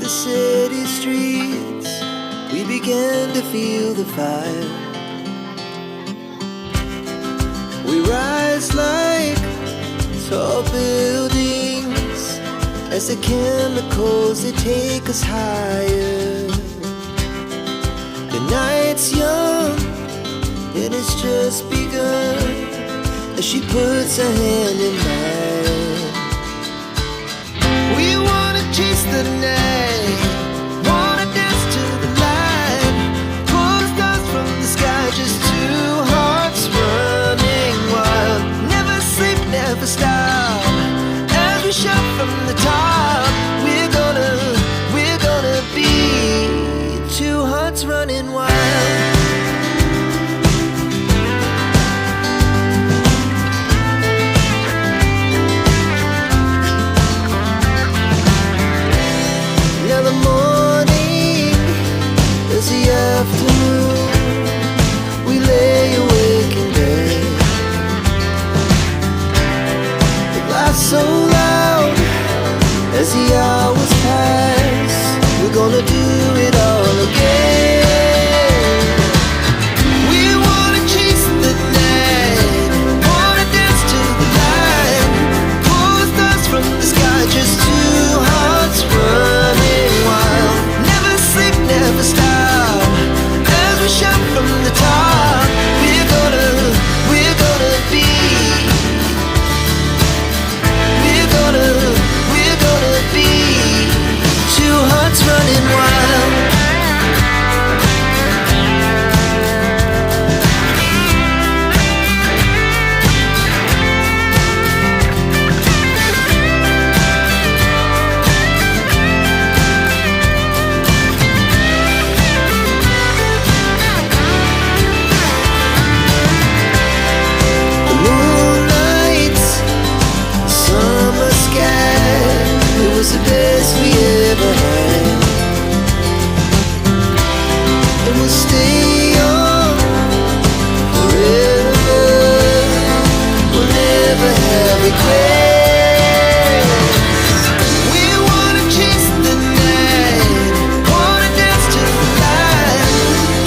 the city streets, we began to feel the fire. We rise like tall buildings as the chemicals, they take us higher. The night's young and it's just begun as she puts her hand in mine. We wanna chase the night, wanna dance to the light, pull the stars from the sky, just two hearts running wild. Never sleep, never stop, as we shout from the top. We're gonna be two hearts running wild. Afternoon, we lay awake in bed. The laughs so loud as the hours pass. We're gonna do it all again. We wanna chase the night, wanna dance to the light, pull the stars from the sky, just two hearts running wild. Never sleep, never stop, shout from the top. We're gonna be, we're gonna be two hearts running wild. The best we ever had, and we'll stay young forever. We'll never have regrets. We wanna chase the night, wanna dance to the light,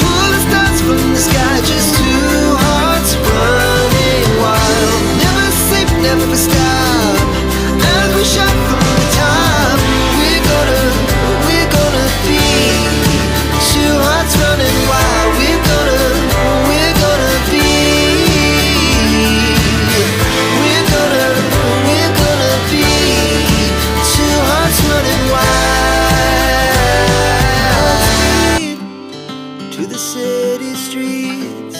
pull the stars from the sky, just two hearts running wild. Never sleep, never stop, as we shout from the top. Running wild, we're gonna be, we're gonna be two hearts running wild. To the city streets,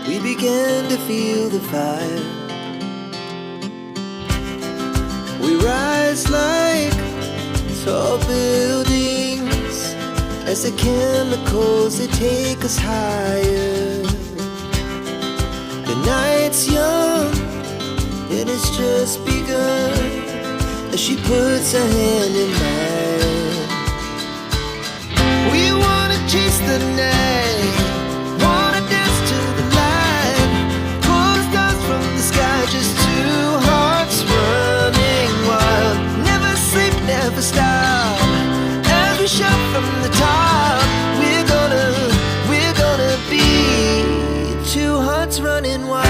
we began to feel the fire. We rise like tall buildings as the chemicals, they take us higher. The night's young and it's just begun as she puts her hand in mine. We wanna chase the night, wanna dance to the light, pull the stars from the sky, just two hearts running wild. Never sleep, never stop, as we shout from the top. We're gonna be two hearts running wild.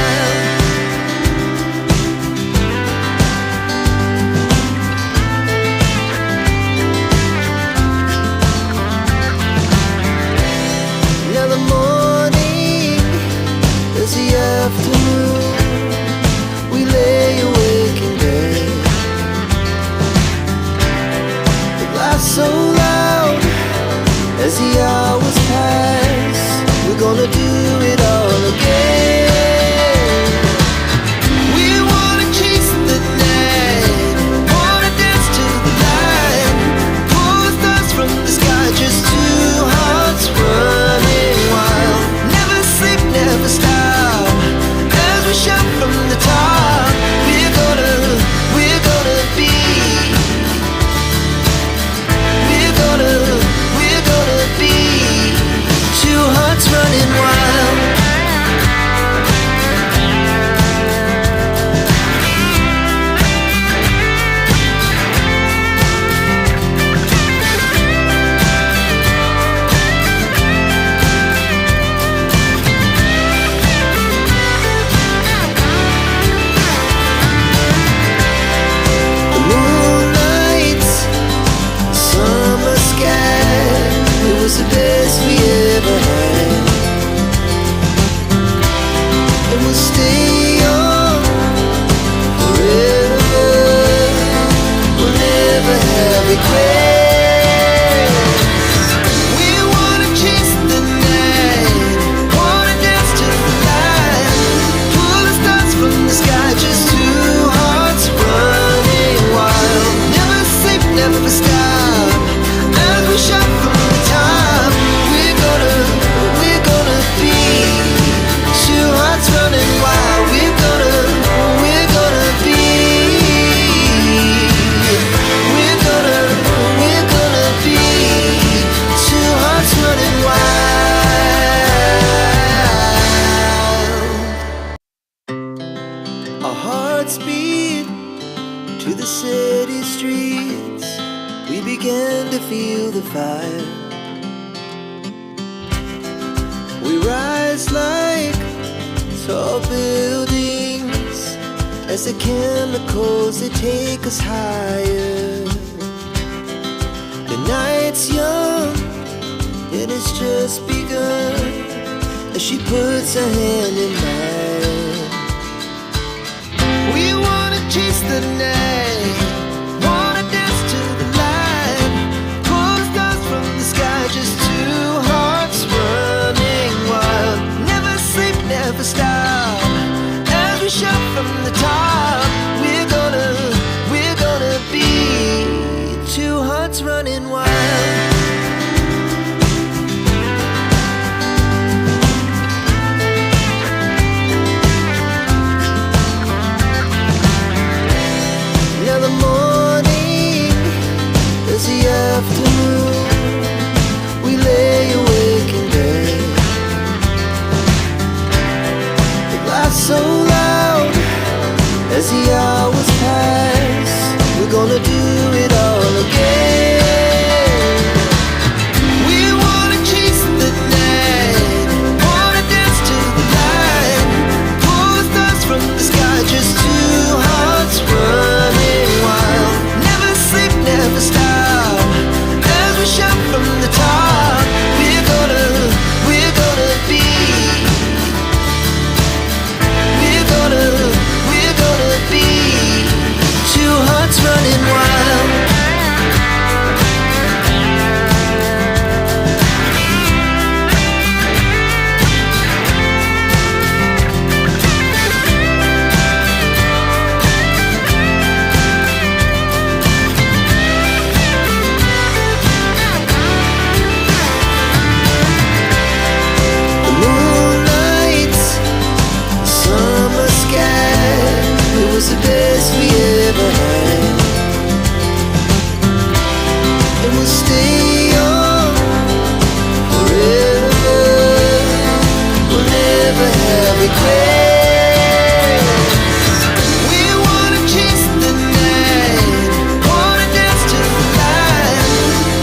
Now the morning is the afternoon, we lay just two hearts running wild. Never sleep, never stop. As we shout from the top, we're gonna be two hearts running wild. We're gonna be. We're gonna be two hearts running wild. Our hearts beat to the city streets. We began to feel the fire. We rise like tall buildings as the chemicals, they take us higher. The night's young and it's just begun as she puts her hand in mine. We wanna chase the night, wanna dance to the light, pull the stars from the sky, just two hearts running wild. Never sleep, never stop. As we shout from the top, we're gonna be two hearts running wild. Now the morning is the afternoon. We lay awake in bed. The laughs so loud as the hours pass. We're gonna do it all again. We wanna chase the night, wanna dance to the light, pull the stars from the sky, just two hearts running wild. Never sleep, never stop. As we shout from the top, we're gonna be. We're gonna be two hearts running wild. The moonlight, summer sky, it was the best we ever had. And we'll stay young forever. We'll never have regrets. We wanna chase the night, wanna dance to the light,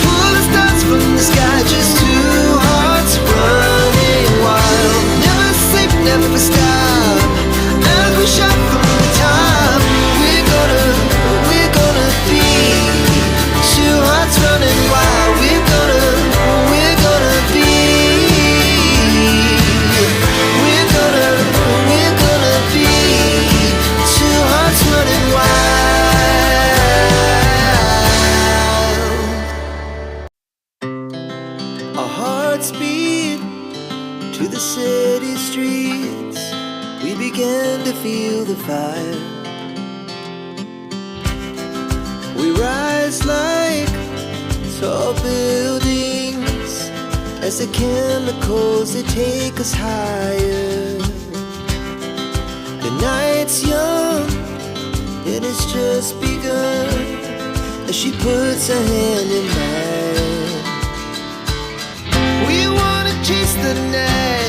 pull the stars from the sky, just two hearts running wild. Never sleep, never stop. As we shout from the top, we're gonna be two hearts running wild. We're gonna be. We're gonna be two hearts running wild. Our hearts beat to the city streets. We began to feel the fire. We rise like tall buildings as the chemicals, they take us higher. The night's young and it's just begun as she puts her hand in mine. We wanna chase the night,